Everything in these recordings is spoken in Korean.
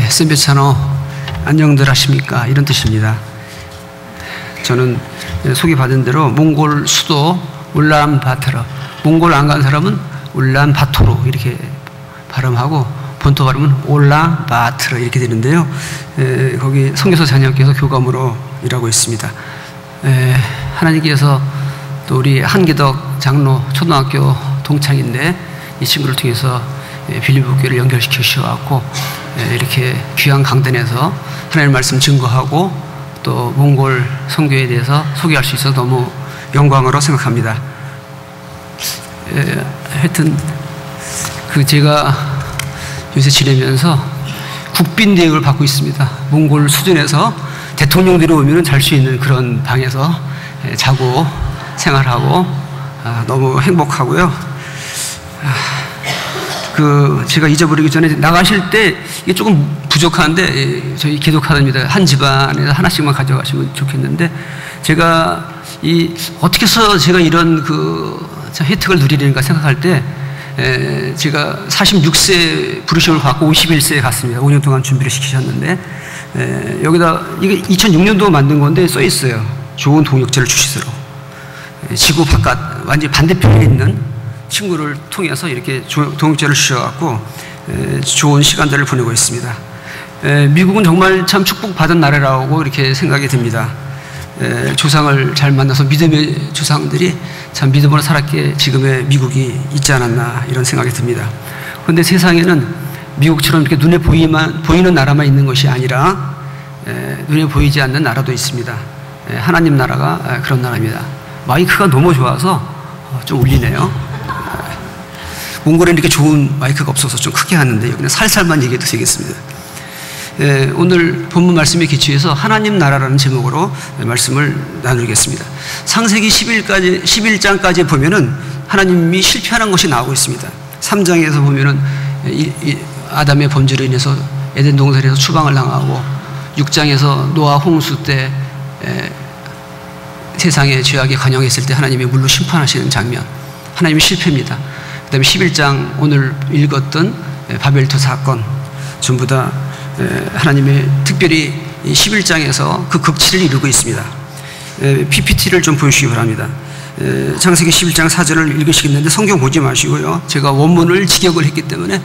샌베차노 안녕들 하십니까? 이런 뜻입니다. 저는 소개받은 대로 몽골 수도 울란바토르, 몽골 안 간 사람은 울란바토르 이렇게 발음하고 본토 발음은 울란바토르 이렇게 되는데요. 거기 선교사 자녀께서 교감으로 일하고 있습니다. 하나님께서 또 우리 한기덕 장로 초등학교 동창인데 이 친구를 통해서 빌립보교를 연결시켜 주셔갖고 이렇게 귀한 강단에서 하나님의 말씀 증거하고 또 몽골 선교에 대해서 소개할 수 있어서 너무 영광으로 생각합니다. 하여튼 제가 요새 지내면서 국빈 대우를 받고 있습니다. 몽골 수준에서 대통령들이 오면 잘 수 있는 그런 방에서 자고 생활하고 너무 행복하고요. 제가 잊어버리기 전에 나가실 때 이게 조금 부족한데 저희 기독하답니다. 한 집안에서 하나씩만 가져가시면 좋겠는데 제가 어떻게 해서 제가 이런 혜택을 누리려는가 생각할 때 제가 46세 부르심을 받고 51세에 갔습니다. 5년 동안 준비를 시키셨는데 여기다 이게 2006년도 만든 건데 써 있어요. 좋은 동역자를 주시도록. 지구 바깥 완전히 반대편에 있는 친구를 통해서 이렇게 동역자를 주셔갖고 좋은 시간들을 보내고 있습니다. 미국은 정말 참 축복받은 나라라고 이렇게 생각이 듭니다. 조상을 잘 만나서 믿음의 조상들이 참 믿음으로 살았기에 지금의 미국이 있지 않았나 이런 생각이 듭니다. 그런데 세상에는 미국처럼 이렇게 눈에 보이는 나라만 있는 것이 아니라 눈에 보이지 않는 나라도 있습니다. 하나님 나라가 그런 나라입니다. 마이크가 너무 좋아서 좀 울리네요. 몽골에 이렇게 좋은 마이크가 없어서 좀 크게 하는데 여기는 살살만 얘기해도 되겠습니다. 오늘 본문 말씀에 기초해서 하나님 나라라는 제목으로 말씀을 나누겠습니다. 창세기 11장까지 보면은 하나님이 실패하는 것이 나오고 있습니다. 3장에서 보면은 아담의 범죄로 인해서 에덴 동산에서 추방을 당하고 6장에서 노아 홍수 때 세상의 죄악에 관영했을 때 하나님이 물로 심판하시는 장면, 하나님이 실패입니다. 그 다음에 11장 오늘 읽었던 바벨토 사건 전부 다 하나님의 특별히 11장에서 그 극치를 이루고 있습니다. PPT를 좀 보여주시기 바랍니다. 창세기 11장 4절을 읽으시겠는데 성경 보지 마시고요. 제가 원문을 직역을 했기 때문에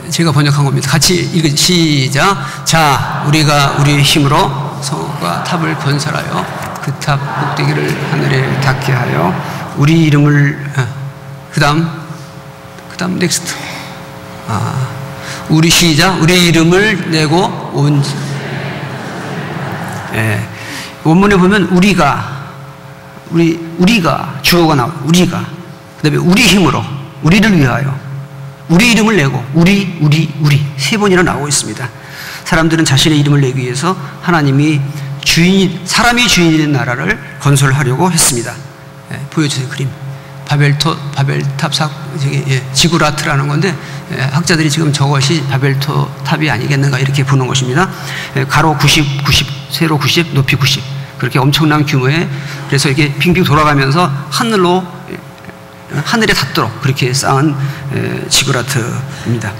제가 번역한 겁니다. 같이 시작. 자, 우리가 우리 힘으로 성과 탑을 건설하여 그 탑 꼭대기를 하늘에 닿게 하여 우리 이름을 그 다음 넥스트 우리 시작. 우리 이름을 내고 온 원문에 보면 우리가 주어가 나와요. 우리가 그 다음에 우리 힘으로 우리를 위하여 우리 이름을 내고 우리 세 번이나 나오고 있습니다. 사람들은 자신의 이름을 내기 위해서 하나님이 사람이 주인이 된 나라를 건설하려고 했습니다. 보여주세요. 그림. 바벨탑 지구라트라는 건데 학자들이 지금 저것이 바벨토 탑이 아니겠는가 이렇게 보는 것입니다. 가로 90, 세로 90, 높이 90 그렇게 엄청난 규모의 그래서 이게 빙빙 돌아가면서 하늘에 닿도록 그렇게 쌓은 지구라트입니다.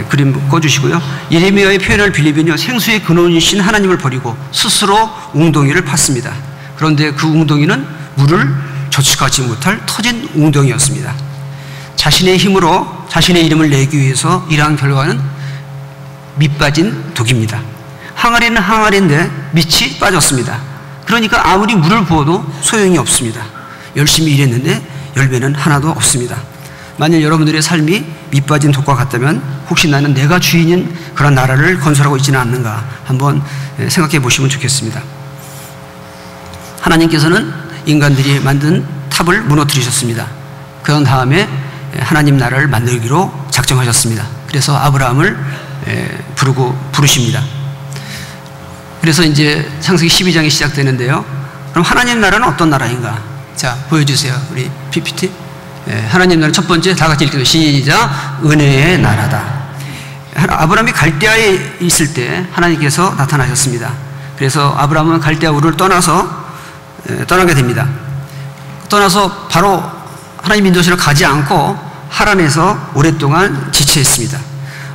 그림 꺼주시고요. 예레미야의 표현을 빌리면요, 생수의 근원이신 하나님을 버리고 스스로 웅덩이를 팠습니다. 그런데 그 웅덩이는 물을 저축하지 못할 터진 웅덩이였습니다. 자신의 힘으로 자신의 이름을 내기 위해서 일한 결과는 밑 빠진 독입니다. 항아리는 항아리인데 밑이 빠졌습니다. 그러니까 아무리 물을 부어도 소용이 없습니다. 열심히 일했는데 열매는 하나도 없습니다. 만약 여러분들의 삶이 밑 빠진 독과 같다면 혹시 나는 내가 주인인 그런 나라를 건설하고 있지는 않는가 한번 생각해 보시면 좋겠습니다. 하나님께서는 인간들이 만든 탑을 무너뜨리셨습니다. 그런 다음에 하나님 나라를 만들기로 작정하셨습니다. 그래서 아브라함을 부르십니다. 그래서 이제 창세기 12장이 시작되는데요. 그럼 하나님 나라는 어떤 나라인가? 자, 보여주세요. 우리 PPT. 하나님 나라 첫 번째 다 같이 읽어요. 시작. 은혜의 나라다. 아브라함이 갈대아에 있을 때 하나님께서 나타나셨습니다. 그래서 아브라함은 갈대아 우르를 떠나게 됩니다. 떠나서 바로 하나님 인도시로 가지 않고 하란에서 오랫동안 지체했습니다.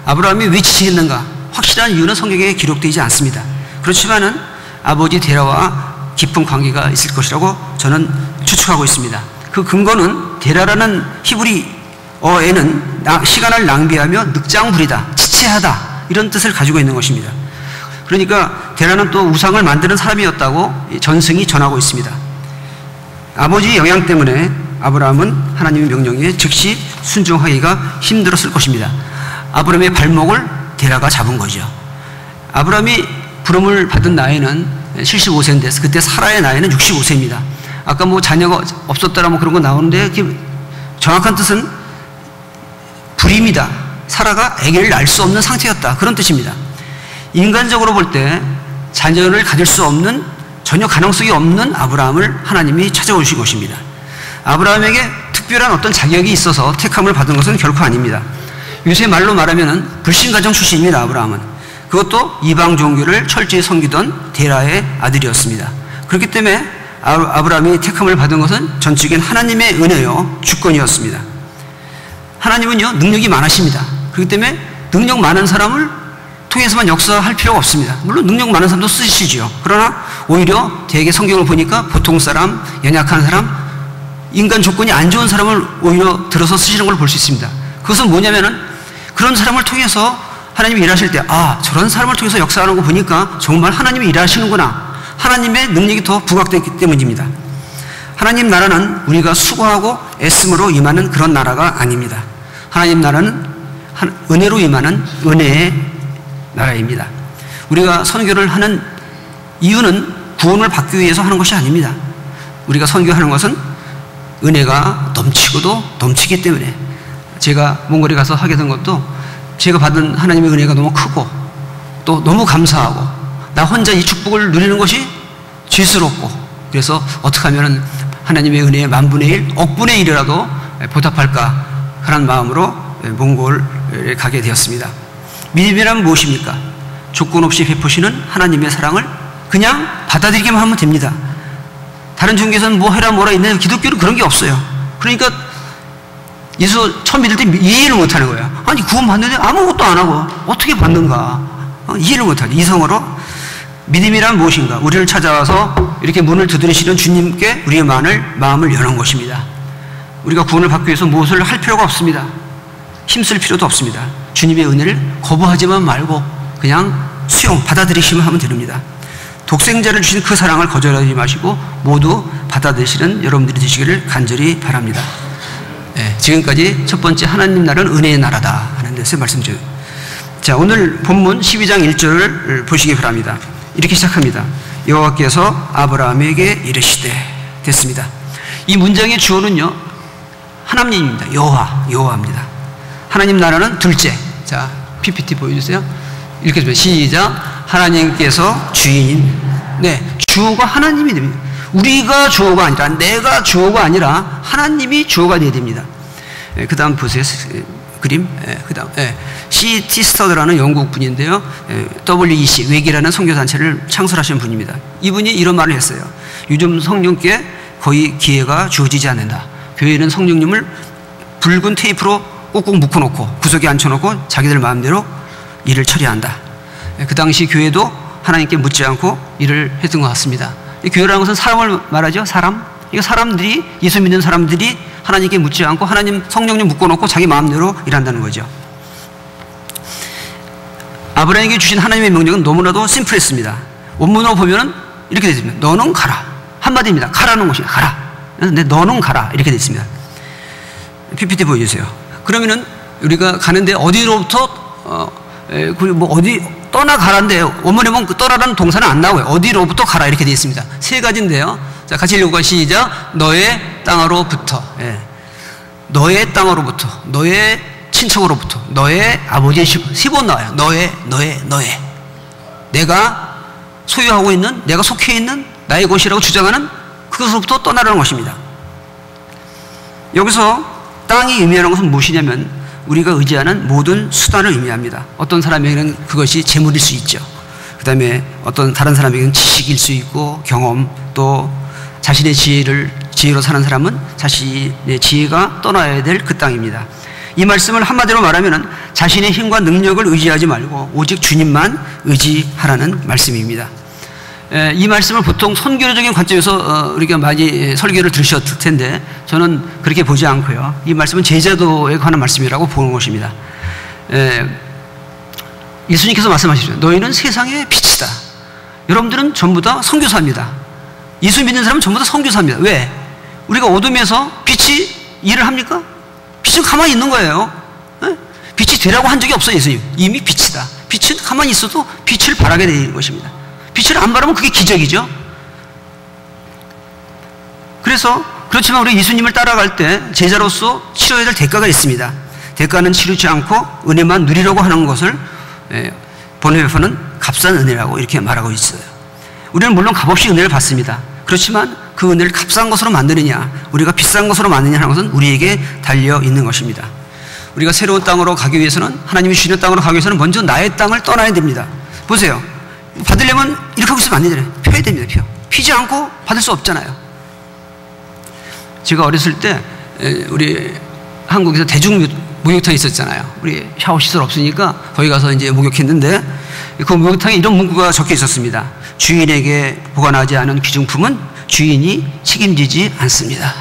아브라함이 왜 지체했는가? 확실한 이유는 성경에 기록되지 않습니다. 그렇지만은 아버지 데라와 깊은 관계가 있을 것이라고 저는 추측하고 있습니다. 그 근거는 데라라는 히브리어에는 시간을 낭비하며 늑장부리다, 지체하다 이런 뜻을 가지고 있는 것입니다. 그러니까 데라는 또 우상을 만드는 사람이었다고 전승이 전하고 있습니다. 아버지의 영향 때문에 아브라함은 하나님의 명령에 즉시 순종하기가 힘들었을 것입니다. 아브라함의 발목을 데라가 잡은 거죠. 아브라함이 부름을 받은 나이는 75세인데 그때 사라의 나이는 65세입니다. 아까 뭐 자녀가 없었다라 뭐 그런 거 나오는데 정확한 뜻은 불임이다. 사라가 아기를 낳을 수 없는 상태였다. 그런 뜻입니다. 인간적으로 볼 때 자녀를 가질 수 없는 전혀 가능성이 없는 아브라함을 하나님이 찾아오신 것입니다. 아브라함에게 특별한 어떤 자격이 있어서 택함을 받은 것은 결코 아닙니다. 요새 말로 말하면 불신가정 출신입니다. 아브라함은. 그것도 이방 종교를 철저히 섬기던 데라의 아들이었습니다. 그렇기 때문에 아브라함이 택함을 받은 것은 전적인 하나님의 은혜요 주권이었습니다. 하나님은요 능력이 많으십니다. 그렇기 때문에 능력 많은 사람을 통해서만 역사할 필요가 없습니다. 물론 능력 많은 사람도 쓰시지요. 그러나 오히려 대개 성경을 보니까 보통 사람, 연약한 사람, 인간 조건이 안 좋은 사람을 오히려 들어서 쓰시는 걸 볼 수 있습니다. 그것은 뭐냐면은 그런 사람을 통해서 하나님이 일하실 때 저런 사람을 통해서 역사하는 거 보니까 정말 하나님이 일하시는구나. 하나님의 능력이 더 부각됐기 때문입니다. 하나님 나라는 우리가 수고하고 애씀으로 임하는 그런 나라가 아닙니다. 하나님 나라는 은혜로 임하는 은혜의 나라입니다. 우리가 선교를 하는 이유는 구원을 받기 위해서 하는 것이 아닙니다. 우리가 선교하는 것은 은혜가 넘치고도 넘치기 때문에 제가 몽골에 가서 하게 된 것도 제가 받은 하나님의 은혜가 너무 크고 또 너무 감사하고 나 혼자 이 축복을 누리는 것이 죄스럽고 그래서 어떻게 하면 하나님의 은혜의 만분의 1, 억분의 1이라도 보답할까 하는 마음으로 몽골에 가게 되었습니다. 믿음이란 무엇입니까? 조건 없이 베푸시는 하나님의 사랑을 그냥 받아들이기만 하면 됩니다. 다른 종교에서는 뭐 해라 뭐라 있는데 기독교는 그런 게 없어요. 그러니까 예수 처음 믿을 때 이해를 못하는 거예요. 아니 구원 받는데 아무것도 안 하고 어떻게 받는가 이해를 못하죠. 이성으로 믿음이란 무엇인가? 우리를 찾아와서 이렇게 문을 두드리시는 주님께 우리의 마음을 여는 것입니다. 우리가 구원을 받기 위해서 무엇을 할 필요가 없습니다. 힘쓸 필요도 없습니다. 주님의 은혜를 거부하지만 말고 그냥 받아들이시면 하면 됩니다. 독생자를 주신 그 사랑을 거절하지 마시고 모두 받아들이시는 여러분들이 되시기를 간절히 바랍니다. 지금까지 첫 번째 하나님 나라는 은혜의 나라다 하는 데서 말씀드려요. 자, 오늘 본문 12장 1절을 보시기 바랍니다. 이렇게 시작합니다. 여호와께서 아브라함에게 이르시되 됐습니다. 이 문장의 주어는요 하나님입니다. 여호와입니다. 하나님 나라는 둘째. 자, PPT 보여주세요. 이렇게 좀 시작. 하나님께서 주인인. 주어가 하나님이 됩니다. 우리가 주어가 아니라 내가 주어가 아니라 하나님이 주어가 되어야 됩니다. 그 다음 보세요. 그림. 그 다음 C.T. 스터드라는 영국 분인데요. WEC 외기라는 선교단체를 창설하신 분입니다. 이분이 이런 말을 했어요. 요즘 성령께 거의 기회가 주어지지 않는다. 교회는 성령님을 붉은 테이프로 꼭꼭 묶어놓고 구석에 앉혀놓고 자기들 마음대로 일을 처리한다. 그 당시 교회도 하나님께 묻지 않고 일을 했던 것 같습니다. 이 교회라는 것은 사람을 말하죠. 이거 사람들이 예수 믿는 사람들이 하나님께 묻지 않고 하나님 성령님 묶어놓고 자기 마음대로 일한다는 거죠. 아브라함에게 주신 하나님의 명령은 너무나도 심플했습니다. 원문으로 보면은 이렇게 되어 있습니다. 너는 가라. 한마디입니다. 가라는 것이야. 가라. 근데 너는 가라. 이렇게 되어 있습니다. PPT 보여주세요. 그러면은 우리가 가는데 어디로부터 어디 떠나가라인데 원문에 보면 그 떠나라는 동사는 안 나와요. 어디로부터 가라 이렇게 되어 있습니다. 세 가지인데요. 자, 같이 읽어볼까요? 시작. 너의 땅으로부터, 너의 땅으로부터, 너의 친척으로부터, 너의 아버지의 집, 세 번 나와요. 너의. 내가 소유하고 있는, 내가 속해 있는 나의 곳이라고 주장하는 그것으로부터 떠나라는 것입니다. 여기서 땅이 의미하는 것은 무엇이냐면 우리가 의지하는 모든 수단을 의미합니다. 어떤 사람에게는 그것이 재물일 수 있죠. 그 다음에 어떤 다른 사람에게는 지식일 수 있고 경험, 또 자신의 지혜로 사는 사람은 자신의 지혜가 떠나야 될 그 땅입니다. 이 말씀을 한마디로 말하면 자신의 힘과 능력을 의지하지 말고 오직 주님만 의지하라는 말씀입니다. 이 말씀을 보통 선교적인 관점에서 우리가 많이 설교를 들으셨을 텐데 저는 그렇게 보지 않고요. 이 말씀은 제자도에 관한 말씀이라고 보는 것입니다. 예수님께서 말씀하시죠. 너희는 세상의 빛이다. 여러분들은 전부 다 선교사입니다. 예수 믿는 사람은 전부 다 선교사입니다. 왜? 우리가 어둠에서 빛이 일을 합니까? 빛은 가만히 있는 거예요. 빛이 되라고 한 적이 없어요. 예수님. 이미 빛이다. 빛은 가만히 있어도 빛을 발하게 되는 것입니다. 빛을 안 바라면 그게 기적이죠. 그래서 그렇지만 우리 예수님을 따라갈 때 제자로서 치러야 될 대가가 있습니다. 대가는 치르지 않고 은혜만 누리려고 하는 것을 본회에서는 값싼 은혜라고 이렇게 말하고 있어요. 우리는 물론 값없이 은혜를 받습니다. 그렇지만 그 은혜를 값싼 것으로 만드느냐 우리가 비싼 것으로 만드느냐 하는 것은 우리에게 달려 있는 것입니다. 우리가 새로운 땅으로 가기 위해서는 하나님이 주시는 땅으로 가기 위해서는 먼저 나의 땅을 떠나야 됩니다. 보세요. 받으려면 이렇게 하고 있으면 안 되잖아요. 펴야 됩니다. 피지 않고 받을 수 없잖아요. 제가 어렸을 때 우리 한국에서 대중 목욕탕이 있었잖아요. 우리 샤워 시설 없으니까 거기 가서 이제 목욕했는데 그 목욕탕에 이런 문구가 적혀 있었습니다. 주인에게 보관하지 않은 귀중품은 주인이 책임지지 않습니다.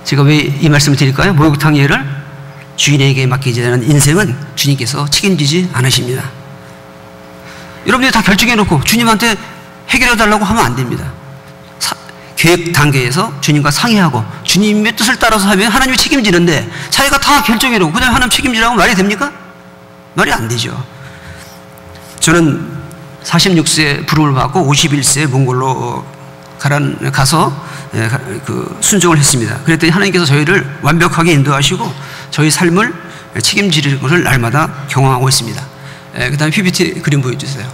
제가 왜 이 말씀을 드릴까요? 목욕탕 예를 주인에게 맡기지 않은 인생은 주님께서 책임지지 않으십니다. 여러분들이 다 결정해놓고 주님한테 해결해달라고 하면 안 됩니다. 계획 단계에서 주님과 상의하고 주님의 뜻을 따라서 하면 하나님이 책임지는데 자기가 다 결정해놓고 그다음에 하나님 책임지라고 말이 됩니까? 말이 안 되죠. 저는 46세 부름을 받고 51세에 몽골로 가서 순종을 했습니다. 그랬더니 하나님께서 저희를 완벽하게 인도하시고 저희 삶을 책임지는 것을 날마다 경험하고 있습니다. 그 다음에 PPT 그림 보여주세요.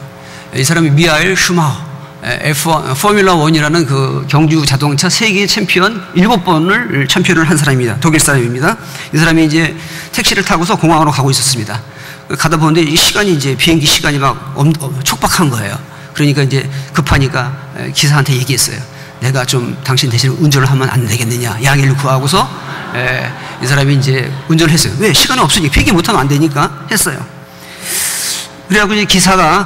이 사람이 미하엘 슈마허 F1, 포뮬러 1이라는 그 경주 자동차 세계 챔피언 7번을 챔피언을 한 사람입니다. 독일 사람입니다. 이 사람이 이제 택시를 타고서 공항으로 가고 있었습니다. 가다 보는데 이 시간이 이제 비행기 시간이 막 촉박한 거예요. 그러니까 이제 급하니까 기사한테 얘기했어요. 내가 좀 당신 대신 운전을 하면 안 되겠느냐. 양해를 구하고서 이 사람이 이제 운전을 했어요. 왜? 시간이 없으니까 비행기 못하면 안 되니까 했어요. 그래갖고 이제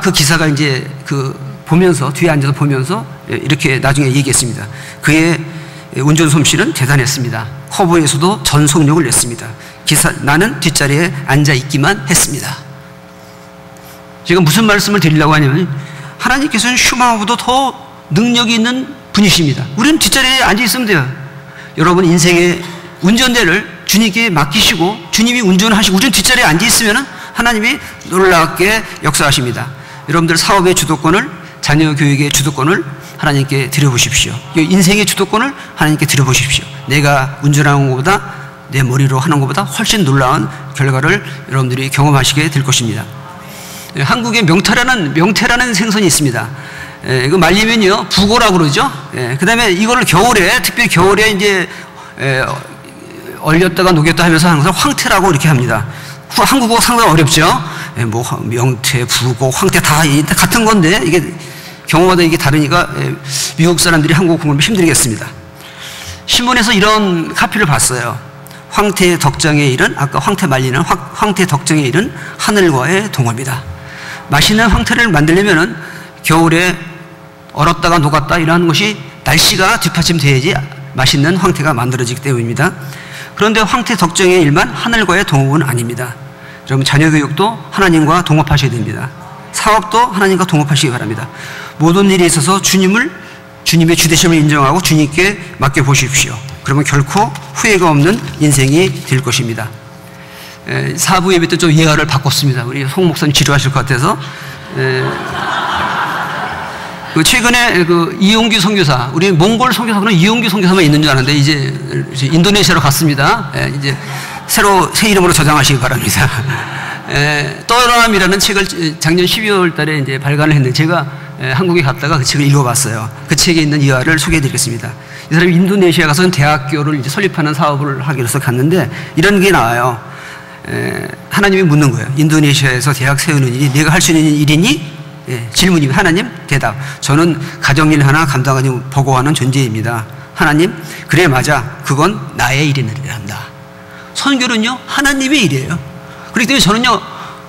그 기사가 이제 보면서 뒤에 앉아서 보면서 이렇게 나중에 얘기했습니다. 그의 운전 솜씨는 대단했습니다. 커브에서도 전속력을 냈습니다. 나는 뒷자리에 앉아 있기만 했습니다. 제가 무슨 말씀을 드리려고 하냐면 하나님께서는 슈마허보다 더 능력이 있는 분이십니다. 우리는 뒷자리에 앉아 있으면 돼요. 여러분 인생의 운전대를 주님께 맡기시고 주님이 운전하시고 우리는 뒷자리에 앉아 있으면 하나님이 놀랍게 역사하십니다. 여러분들 사업의 주도권을 자녀 교육의 주도권을 하나님께 드려보십시오. 인생의 주도권을 하나님께 드려보십시오. 내가 운전하는 것보다 내 머리로 하는 것보다 훨씬 놀라운 결과를 여러분들이 경험하시게 될 것입니다. 한국에 명태라는 생선이 있습니다. 이거 말리면요 부고라고 그러죠. 그 다음에 이거를 겨울에 특별히 겨울에 이제 얼렸다가 녹였다 하면서 항상 황태라고 이렇게 합니다. 한국어 상당히 어렵죠. 뭐 명태, 부고, 황태 다 같은 건데 이게 경우마다 이게 다르니까 미국 사람들이 한국어 공부를 힘들겠습니다. 신문에서 이런 카피를 봤어요. 황태 덕정의 일은 아까 황태 말리는 황태 덕정의 일은 하늘과의 동업이다. 맛있는 황태를 만들려면은 겨울에 얼었다가 녹았다 이러는 것이 날씨가 뒷받침돼야지 맛있는 황태가 만들어지기 때문입니다. 그런데 황태 덕정의 일만 하늘과의 동업은 아닙니다. 여러분 자녀 교육도 하나님과 동업하셔야 됩니다. 사업도 하나님과 동업하시기 바랍니다. 모든 일에 있어서 주님의 주대심을 인정하고 주님께 맡겨보십시오. 그러면 결코 후회가 없는 인생이 될 것입니다. 4부 예배 때 좀 예화를 바꿨습니다. 우리 송 목사님 지루하실 것 같아서 최근에 이용규 선교사, 우리 몽골 선교사는 이용규 선교사만 있는 줄 아는데 이제 인도네시아로 갔습니다. 이제 새 이름으로 저장하시기 바랍니다. 떠남이라는 책을 작년 12월 달에 이제 발간을 했는데 제가 한국에 갔다가 그 책을 읽어봤어요. 그 책에 있는 이화를 소개해드리겠습니다. 이 사람이 인도네시아 가서 대학교를 이제 설립하는 사업을 하기 위해서 갔는데 이런 게 나와요. 하나님이 묻는 거예요. 인도네시아에서 대학 세우는 일이 내가 할 수 있는 일이니? 질문이 하나님 대답. 저는 가정일 하나 감당하지 보고하는 존재입니다. 하나님 그래 맞아. 그건 나의 일이란다. 선교는요 하나님의 일이에요. 그렇기 때문에 저는요,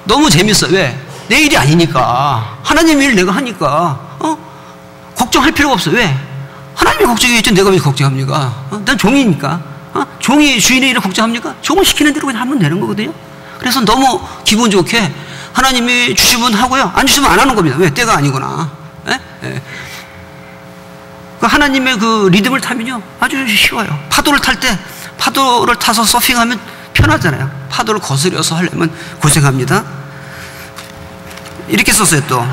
너무 재밌어요. 왜? 내 일이 아니니까. 하나님 일 내가 하니까, 걱정할 필요가 없어요. 왜? 하나님이 걱정이겠죠. 내가 왜 걱정합니까? 난 종이니까. 종이 주인의 일을 걱정합니까? 종은 시키는 대로 그냥 하면 되는 거거든요. 그래서 너무 기분 좋게 하나님이 주시면 하고요. 안 주시면 안 하는 겁니다. 왜? 때가 아니구나. 그 하나님의 그 리듬을 타면요, 아주 쉬워요. 파도를 탈 때, 파도를 타서 서핑하면 편하잖아요. 파도를 거스려서 하려면 고생합니다. 이렇게 썼어요, 또.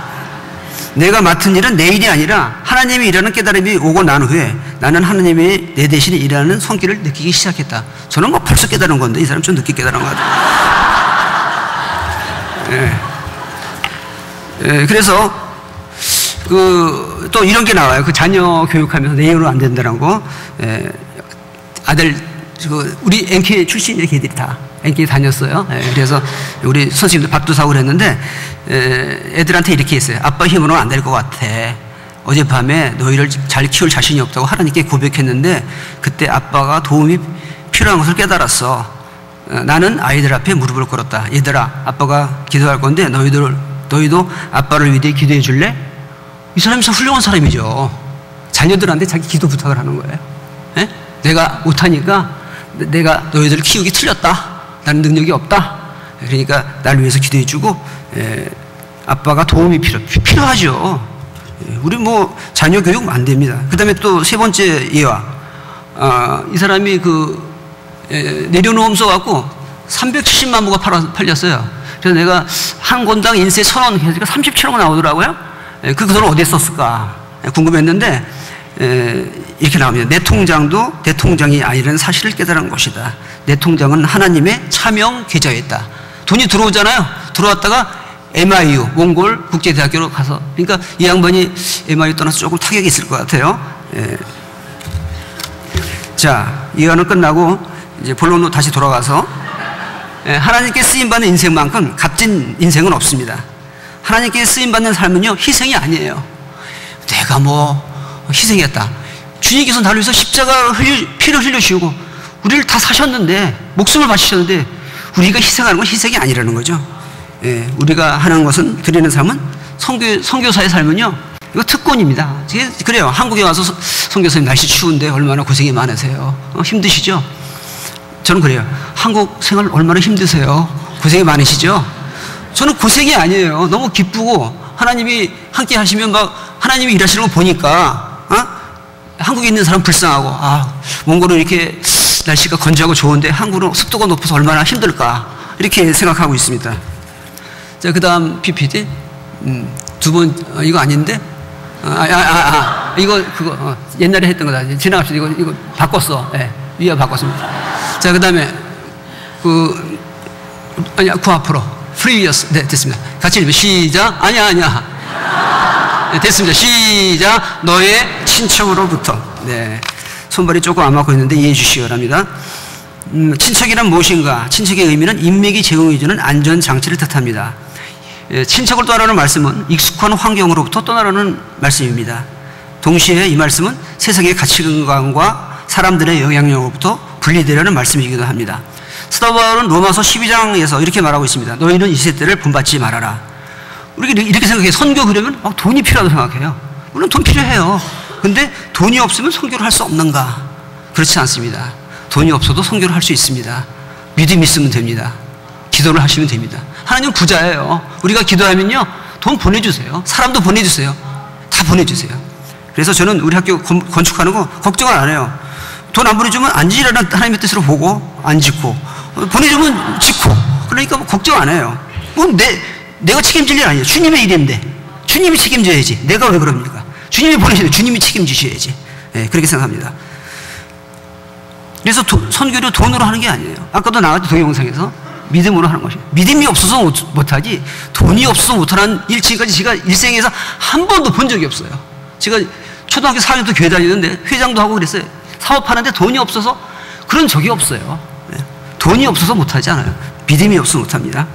내가 맡은 일은 내 일이 아니라 하나님이 일하는 깨달음이 오고 난 후에 나는 하나님이 내 대신에 일하는 손길을 느끼기 시작했다. 저는 뭐 벌써 깨달은 건데 이 사람 좀 늦게 깨달은 것 같아요. 그래서 또 이런 게 나와요. 그 자녀 교육하면서 내 일로 안 된다는 거. 아들, 우리 NK 출신의 걔들이 다 NK 다녔어요. 그래서 우리 선생님도 밥도 사고 그랬는데, 애들한테 이렇게 했어요. 아빠 힘으로는 안 될 것 같아. 어젯밤에 너희를 잘 키울 자신이 없다고 하나님께 고백했는데, 그때 아빠가 도움이 필요한 것을 깨달았어. 나는 아이들 앞에 무릎을 꿇었다. 얘들아, 아빠가 기도할 건데 너희도 아빠를 위해 기도해 줄래? 이 사람이 참 훌륭한 사람이죠. 자녀들한테 자기 기도 부탁을 하는 거예요. 내가 못하니까 내가 너희들을 키우기 틀렸다. 나는 능력이 없다. 그러니까 나를 위해서 기도해 주고, 아빠가 도움이 필요하죠. 우리 뭐 자녀 교육 안 됩니다. 그 다음에 또 세 번째 예화. 이 사람이 내려놓음 써갖고 370만 부가 팔렸어요. 그래서 내가 한 권당 인쇄 1,000원 해서 37원 나오더라고요. 그 돈을 어디에 썼을까 궁금했는데, 이렇게 나옵니다. 내 통장도 내 통장이 아니라는 사실을 깨달은 것이다. 내 통장은 하나님의 차명 계좌였다. 돈이 들어오잖아요. 들어왔다가 MIU, 몽골 국제대학교로 가서, 그러니까 이 양반이 MIU 떠나서 조금 타격이 있을 것 같아요. 자, 이화는 끝나고 이제 본론으로 다시 돌아가서, 하나님께 쓰임받는 인생만큼 값진 인생은 없습니다. 하나님께 쓰임받는 삶은요, 희생이 아니에요. 내가 뭐 희생했다. 주님께서 나를 위해서 십자가 피를 흘려주시고 우리를 다 사셨는데, 목숨을 바치셨는데, 우리가 희생하는 건 희생이 아니라는 거죠. 우리가 하는 것은, 드리는 삶은, 선교사의 삶은요, 이거 특권입니다. 그래요. 한국에 와서 선교사님 날씨 추운데 얼마나 고생이 많으세요. 힘드시죠? 저는 그래요. 한국 생활 얼마나 힘드세요? 고생이 많으시죠? 저는 고생이 아니에요. 너무 기쁘고, 하나님이 함께 하시면 하나님이 일하시는 거 보니까, 한국에 있는 사람 불쌍하고, 몽골은 이렇게 날씨가 건조하고 좋은데 한국은 습도가 높아서 얼마나 힘들까, 이렇게 생각하고 있습니다. 자, 그 다음 PPT. 두 번, 이거 아닌데? 그거, 옛날에 했던 거다. 지나갑시다. 이거 바꿨어. 위에 바꿨습니다. 자, 그 다음에, 그 앞으로. Previous. 네, 됐습니다. 같이 읽으면 시작. 아니야. 네, 됐습니다. 시작. 너의 친척으로부터. 네. 손발이 조금 안 맞고 있는데 이해해 주시기 바랍니다. 친척이란 무엇인가? 친척의 의미는 인맥이 제공해주는 안전장치를 뜻합니다. 친척을 떠나라는 말씀은 익숙한 환경으로부터 떠나라는 말씀입니다. 동시에 이 말씀은 세상의 가치관과 사람들의 영향력으로부터 분리되려는 말씀이기도 합니다. 사도 바울은 로마서 12장에서 이렇게 말하고 있습니다. 너희는 이 세대를 본받지 말아라. 우리가 이렇게 생각해요. 선교 그러면 돈이 필요하다고 생각해요. 물론 돈 필요해요. 근데 돈이 없으면 선교를 할 수 없는가? 그렇지 않습니다. 돈이 없어도 선교를 할 수 있습니다. 믿음이 있으면 됩니다. 기도를 하시면 됩니다. 하나님은 부자예요. 우리가 기도하면요, 돈 보내주세요. 사람도 보내주세요. 다 보내주세요. 그래서 저는 우리 학교 건축하는 거 걱정을 안 해요. 돈 안 보내주면 안 지으라는 하나님의 뜻으로 보고 안 짓고, 보내주면 짓고, 그러니까 뭐 걱정 안 해요. 내가 책임질 일 아니에요. 주님의 일인데 주님이 책임져야지. 내가 왜 그럽니까? 주님이 보내시는데 주님이 책임지셔야지. 그렇게 생각합니다. 그래서 선교를 돈으로 하는 게 아니에요. 아까도 나왔죠, 동영상에서. 믿음으로 하는 것이에요. 믿음이 없어서 못하지, 돈이 없어서 못하는 일 지금까지 제가 일생에서 한 번도 본 적이 없어요. 제가 초등학교 4학년부터 교회 다니는데 회장도 하고 그랬어요. 사업하는데 돈이 없어서 그런 적이 없어요. 돈이 없어서 못하지 않아요. 믿음이 없어서 못합니다.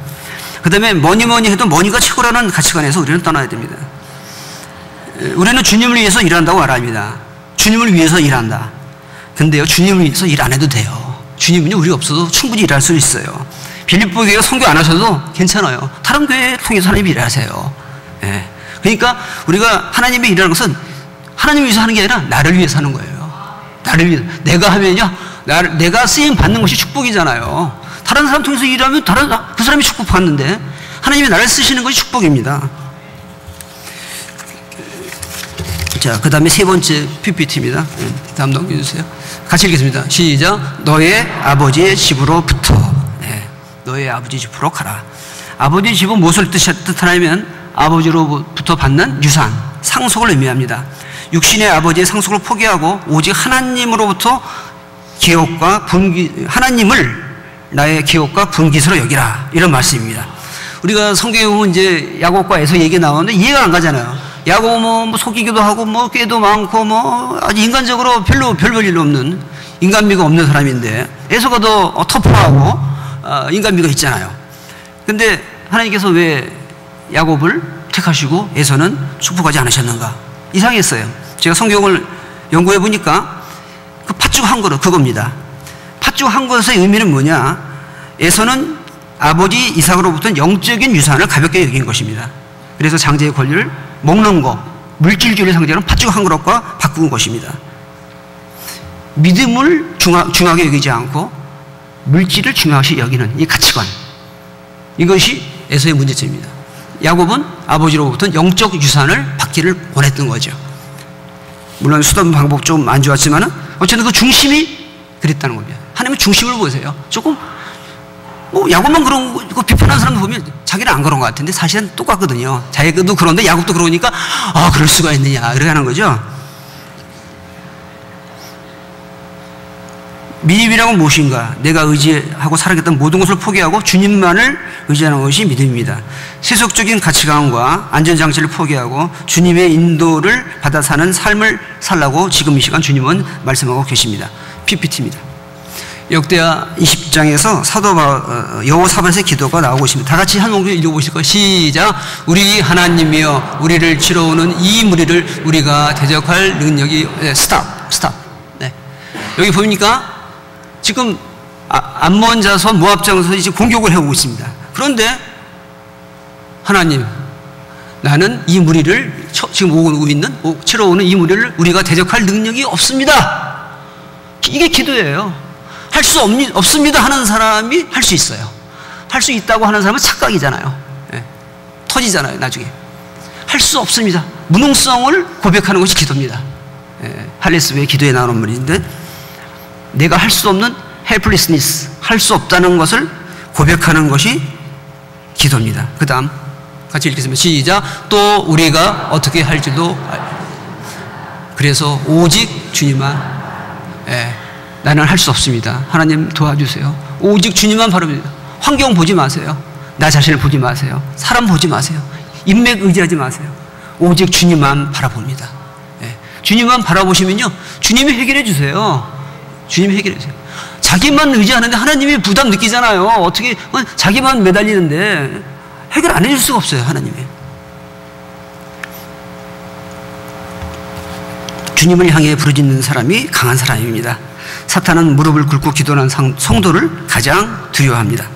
그 다음에 뭐니 해도 머니가 최고라는 가치관에서 우리는 떠나야 됩니다. 우리는 주님을 위해서 일한다고 말합니다. 주님을 위해서 일한다. 근데요, 주님을 위해서 일 안 해도 돼요. 주님은요, 우리 없어도 충분히 일할 수 있어요. 빌립보 교회가 선교 안 하셔도 괜찮아요. 다른 교회 통해서 하나님 일하세요. 예. 그러니까 우리가 하나님의 일하는 것은 하나님을 위해서 하는 게 아니라 나를 위해서 하는 거예요. 나를 위해서. 내가 하면요, 내가 쓰임 받는 것이 축복이잖아요. 다른 사람 통해서 일하면 그 사람이 축복받는데 하나님이 나를 쓰시는 것이 축복입니다. 자, 그 다음에 세 번째 PPT입니다. 다음 넘겨주세요. 같이 읽겠습니다. 시작. 너의 아버지의 집으로부터. 네. 너의 아버지 집으로 가라. 아버지 집은 무엇을 뜻하냐면 아버지로부터 받는 유산, 상속을 의미합니다. 육신의 아버지의 상속을 포기하고 오직 하나님으로부터 계획과 하나님을 나의 계획과 분깃으로 여기라. 이런 말씀입니다. 우리가 성경에 보면 이제 야곱과 에서 얘기 나오는데 이해가 안 가잖아요. 야곱은 뭐 속이기도 하고 뭐 꾀도 많고 뭐 아주 인간적으로 별 볼 일 없는 인간미가 없는 사람인데 에서가 더 터프하고 인간미가 있잖아요. 근데 하나님께서 왜 야곱을 택하시고 에서는 축복하지 않으셨는가? 이상했어요. 제가 성경을 연구해 보니까 그 팥죽 한 그릇 그겁니다. 팥죽 한 그릇의 의미는 뭐냐? 에서는 아버지 이삭으로부터는 영적인 유산을 가볍게 여긴 것입니다. 그래서 장제의 권리를 먹는 거, 물질주의를 상대하는 팥죽 한 그릇과 바꾼 것입니다. 믿음을 중요하게 여기지 않고 물질을 중요하게 여기는 이 가치관, 이것이 에서의 문제점입니다. 야곱은 아버지로부터는 영적 유산을 받기를 원했던 거죠. 물론 수단 방법 좀 안 좋았지만 어쨌든 그 중심이 그랬다는 겁니다. 하나님의 중심을 보세요. 조금 뭐 야곱만 그런 거 비판하는 사람들 보면 자기는 안 그런 것 같은데 사실은 똑같거든요. 자기도 그런데 야곱도 그러니까 그럴 수가 있느냐 이렇게 하는 거죠. 믿음이란 무엇인가? 내가 의지하고 살아갔던 모든 것을 포기하고 주님만을 의지하는 것이 믿음입니다. 세속적인 가치관과 안전장치를 포기하고 주님의 인도를 받아 사는 삶을 살라고 지금 이 시간 주님은 말씀하고 계십니다. PPT입니다. 역대하 20장에서 사도 여호사밧의 기도가 나오고 있습니다. 다 같이 한 목소리 읽어보실 거예요. 시작. 우리 하나님이여 우리를 치러오는 이 무리를 우리가 대적할 능력이 스탑. 네. 여기 보니까 지금 암몬 자손 모압 자손이 지금 공격을 해오고 있습니다. 그런데 하나님, 나는 이 무리를 지금 오고 있는 치러오는 이 무리를 우리가 대적할 능력이 없습니다. 이게 기도예요. 할 수 없습니다 하는 사람이 할 수 있어요. 할 수 있다고 하는 사람은 착각이잖아요. 네. 터지잖아요 나중에. 할 수 없습니다. 무능성을 고백하는 것이 기도입니다. 네. 할레스웨의 기도에 나오는 말인데 내가 할 수 없는 helplessness, 할 수 없다는 것을 고백하는 것이 기도입니다. 그 다음 같이 읽겠습니다. 시작. 또 우리가 어떻게 할지도 그래서 오직 주님만 나는 할 수 없습니다. 하나님 도와주세요. 오직 주님만 바라봅니다. 환경 보지 마세요. 나 자신을 보지 마세요. 사람 보지 마세요. 인맥 의지하지 마세요. 오직 주님만 바라봅니다. 주님만 바라보시면요 주님이 해결해 주세요. 주님이 해결해 주세요. 자기만 의지하는데 하나님이 부담 느끼잖아요. 어떻게 자기만 매달리는데 해결 안 해줄 수가 없어요. 하나님이. 주님을 향해 부르짖는 사람이 강한 사람입니다. 사탄은 무릎을 꿇고 기도하는 성도를 가장 두려워합니다.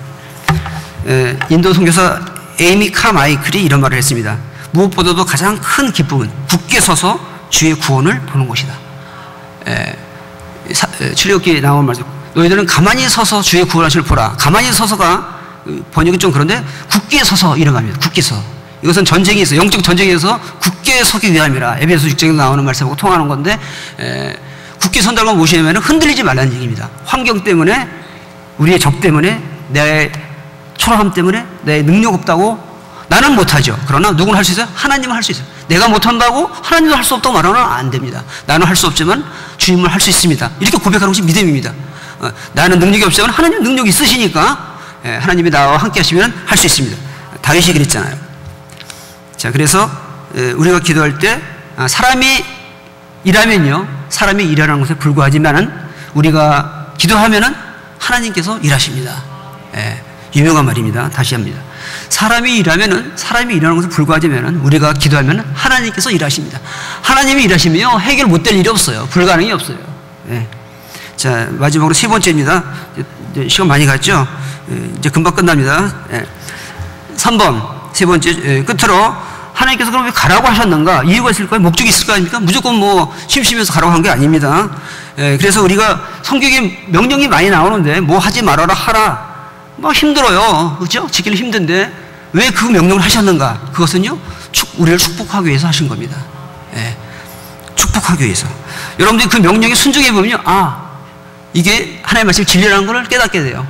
인도 선교사 에이미 카마이클이 이런 말을 했습니다. 무엇보다도 가장 큰 기쁨은 굳게 서서 주의 구원을 보는 것이다. 출애굽기에 나온 말씀. 너희들은 가만히 서서 주의 구원하심을 보라. 가만히 서서가 번역이 좀 그런데 굳게 서서 이런 겁니다. 굳게 서. 이것은 전쟁에서 영적 전쟁에서 굳게 서기 위함이라. 에베소 6장에서 나오는 말씀하고 통하는 건데 굳게 선다는 건 무엇이냐면 흔들리지 말라는 얘기입니다. 환경 때문에 우리의 적 때문에 내 초라함 때문에 내 능력 없다고 나는 못하죠. 그러나 누구는 할 수 있어요? 하나님은 할 수 있어요. 내가 못한다고 하나님도 할 수 없다고 말하면 안 됩니다. 나는 할 수 없지만 주님은 할 수 있습니다. 이렇게 고백하는 것이 믿음입니다. 나는 능력이 없지만 하나님 능력이 있으시니까 하나님이 나와 함께 하시면 할 수 있습니다. 다윗이 그랬잖아요. 자, 그래서 우리가 기도할 때 사람이 일하면요 사람이 일하는 것에 불과하지만은 우리가 기도하면은 하나님께서 일하십니다. 유명한 말입니다. 다시 합니다. 사람이 일하면은 사람이 일하는 것에 불과하지만은 우리가 기도하면은 하나님께서 일하십니다. 하나님이 일하시면요 해결 못될 일이 없어요. 불가능이 없어요. 자, 마지막으로 세 번째입니다. 이제 시간 많이 갔죠. 이제 금방 끝납니다. 3번, 세 번째, 끝으로 하나님께서 그럼 왜 가라고 하셨는가? 이유가 있을 거예요? 목적이 있을 거 아닙니까? 무조건 뭐 심심해서 가라고 한 게 아닙니다. 그래서 우리가 성경에 명령이 많이 나오는데 뭐 하지 말아라 하라. 뭐 힘들어요. 그죠? 지키는 힘든데 왜 그 명령을 하셨는가? 그것은요, 우리를 축복하기 위해서 하신 겁니다. 축복하기 위해서. 여러분들이 그 명령에 순종해보면요, 이게 하나님의 말씀 진리라는 걸 깨닫게 돼요.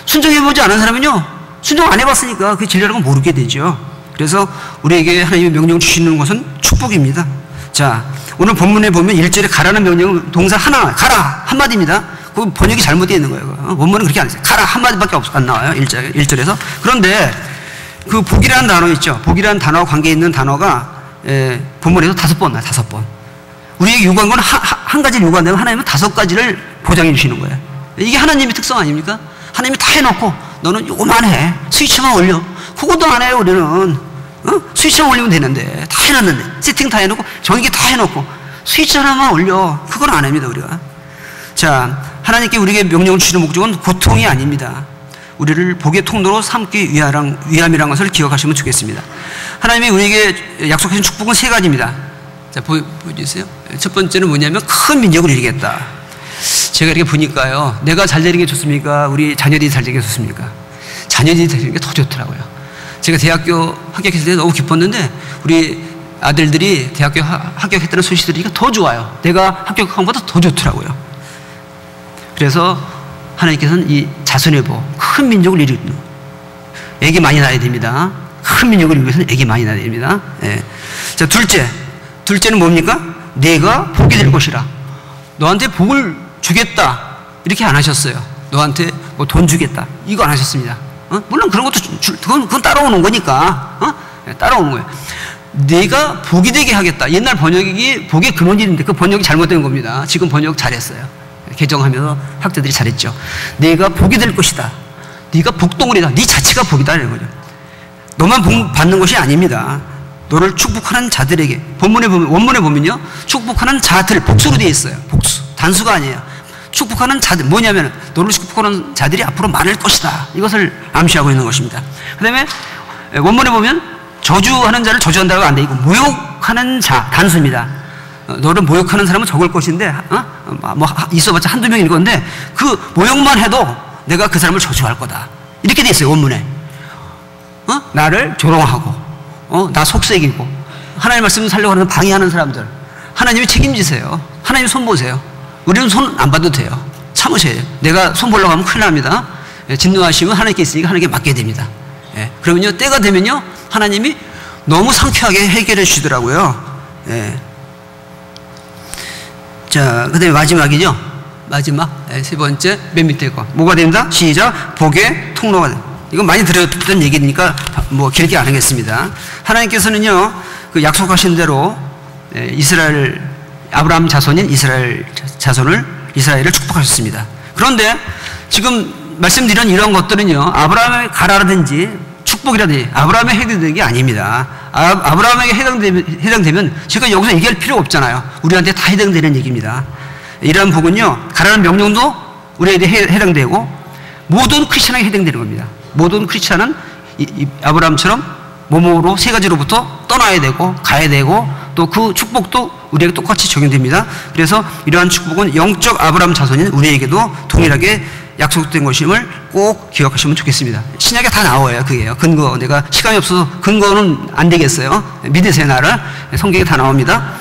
순종해보지 않은 사람은요, 순종 안 해봤으니까 그 진리라는 걸 모르게 되죠. 그래서 우리에게 하나님의 명령을 주시는 것은 축복입니다. 자, 오늘 본문에 보면 1절에 가라는 명령은 동사 하나, 가라 한마디입니다. 그 번역이 잘못되어 있는 거예요. 원문은 그렇게 안 했어요. 가라 한마디밖에 안 나와요. 1절에서. 그런데 그 복이라는 단어 있죠. 복이라는 단어와 관계 있는 단어가 본문에서 5번 나와요. 5번. 우리에게 요구한 건 한 가지를 요구한다면 하나님은 5가지를 보장해 주시는 거예요. 이게 하나님의 특성 아닙니까? 하나님이 다 해놓고 너는 요거만 해. 스위치만 올려. 그것도 안 해요. 우리는. 스위치만 올리면 되는데 다 해놨는데 세팅 다 해놓고 전기 다 해놓고 스위치 하나만 올려. 그건 안 합니다. 우리가. 자, 하나님께 우리에게 명령을 주시는 목적은 고통이 아닙니다. 우리를 복의 통로로 삼기 위함이라는 것을 기억하시면 좋겠습니다. 하나님이 우리에게 약속하신 축복은 3가지입니다. 자, 보여주세요. 첫 번째는 뭐냐면 큰 민족을 이루겠다. 제가 이렇게 보니까요, 내가 잘 되는 게 좋습니까? 우리 자녀들이 잘 되는 게 좋습니까? 자녀들이 잘 되는 게 더 좋더라고요. 제가 대학교 합격했을 때 너무 기뻤는데 우리 아들들이 대학교 합격했다는 소식 들으니까 더 좋아요. 내가 합격한 것보다 더 좋더라고요. 그래서 하나님께서는 이 자손의 복, 큰 민족을 이루는, 애기 많이 낳아야 됩니다. 큰 민족을 이루기 위해서는 애기 많이 낳아야 됩니다. 자, 둘째는 뭡니까? 내가 복이 될 것이라. 너한테 복을 주겠다. 이렇게 안 하셨어요. 너한테 뭐 돈 주겠다. 이거 안 하셨습니다. 물론 그런 것도 그건 따라오는 거니까. 따라오는 거예요. 내가 복이 되게 하겠다. 옛날 번역이 복의 근원인데 그 번역이 잘못된 겁니다. 지금 번역 잘했어요. 개정하면서 학자들이 잘했죠. 내가 복이 될 것이다. 네가 복덩어리다. 네 자체가 복이다. 이런 거죠. 너만 복 받는 것이 아닙니다. 너를 축복하는 자들에게, 원문에 보면요, 축복하는 자들, 복수로 되어 있어요. 복수. 단수가 아니에요. 축복하는 자들, 뭐냐면 너를 축복하는 자들이 앞으로 많을 것이다. 이것을 암시하고 있는 것입니다. 그 다음에 원문에 보면 저주하는 자를 저주한다고 안 돼 있고, 모욕하는 자, 단수입니다. 너를 모욕하는 사람은 적을 것인데, 뭐 있어봤자 한두 명일 건데 그 모욕만 해도 내가 그 사람을 저주할 거다. 이렇게 돼 있어요. 원문에. 나를 조롱하고 나 속색이고 하나님 말씀 살려고 하는 방해하는 사람들, 하나님이 책임지세요. 하나님 손 보세요. 우리는 손 안 봐도 돼요. 참으셔야 돼요. 내가 손 보려고 하면 큰일 납니다. 진노하시면 하나님께 있으니까 하나님께 맡게 됩니다. 그러면요, 때가 되면요, 하나님이 너무 상쾌하게 해결해 주시더라고요. 자, 그 다음에 마지막이죠. 마지막, 3번째, 맨 밑에 거. 뭐가 됩니다? 시작. 복의 통로가 됩니다. 이건 많이 들었던 얘기니까 뭐 길게 안 하겠습니다. 하나님께서는요, 그 약속하신 대로 아브라함 자손인 이스라엘을 축복하셨습니다. 그런데 지금 말씀드린 이런 것들은요, 아브라함에 가라든지 축복이라든지 아브라함에 해당되는 게 아닙니다. 아브라함에게 해당되면 제가 여기서 얘기할 필요가 없잖아요. 우리한테 다 해당되는 얘기입니다. 이러한 복은요, 가라는 명령도 우리에게 해당되고 모든 크리스천에게 해당되는 겁니다. 모든 크리스천은 아브라함처럼 몸으로 3가지로부터 떠나야 되고 가야 되고 또 그 축복도 우리에게 똑같이 적용됩니다. 그래서 이러한 축복은 영적 아브라함 자손인 우리에게도 동일하게 약속된 것임을 꼭 기억하시면 좋겠습니다. 신약에 다 나와요. 그게요. 근거. 내가 시간이 없어서 근거는 안 되겠어요. 믿으세요, 나를. 성경에 다 나옵니다.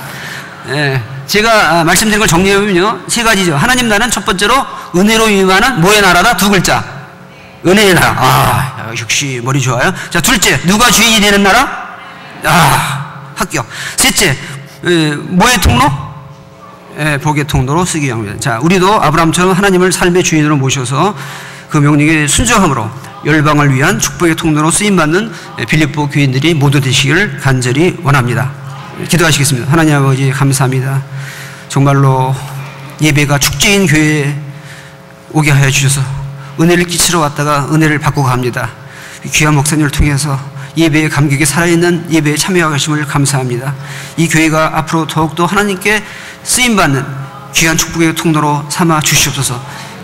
제가 말씀드린 걸 정리해보면요, 3가지죠. 하나님 나라는 첫 번째로 은혜로 임하는 뭐의 나라다? 2글자. 은혜의 나라. 역시 머리 좋아요. 자, 둘째, 누가 주인이 되는 나라? 합격. 셋째, 뭐의 통로? 복의 통로로 쓰기 위함입니다. 자, 우리도 아브라함처럼 하나님을 삶의 주인으로 모셔서 그 명령에 순종함으로 열방을 위한 축복의 통로로 쓰임받는 빌립보 교인들이 모두 되시기를 간절히 원합니다. 기도하시겠습니다. 하나님 아버지, 감사합니다. 정말로 예배가 축제인 교회에 오게 하여 주셔서 은혜를 끼치러 왔다가 은혜를 받고 갑니다. 귀한 목사님을 통해서 예배의 감격에 살아있는 예배에 참여하심을 감사합니다. 이 교회가 앞으로 더욱더 하나님께 쓰임받는 귀한 축복의 통로로 삼아 주시옵소서.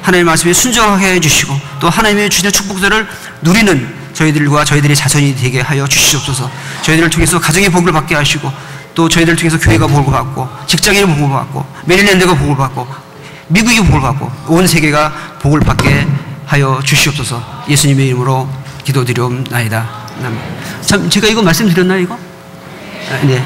하나님의 말씀에 순종하게 해주시고 또 하나님의 주시는 축복들을 누리는 저희들과 저희들의 자손이 되게 하여 주시옵소서. 저희들을 통해서 가정의 복을 받게 하시고 또 저희들을 통해서 교회가 복을 받고 직장인이 복을 받고 메릴랜드가 복을 받고 미국이 복을 받고 온 세계가 복을 받게 하여 주시옵소서. 예수님의 이름으로 기도드리옵나이다. 참 제가 이거 말씀드렸나요 이거? 네.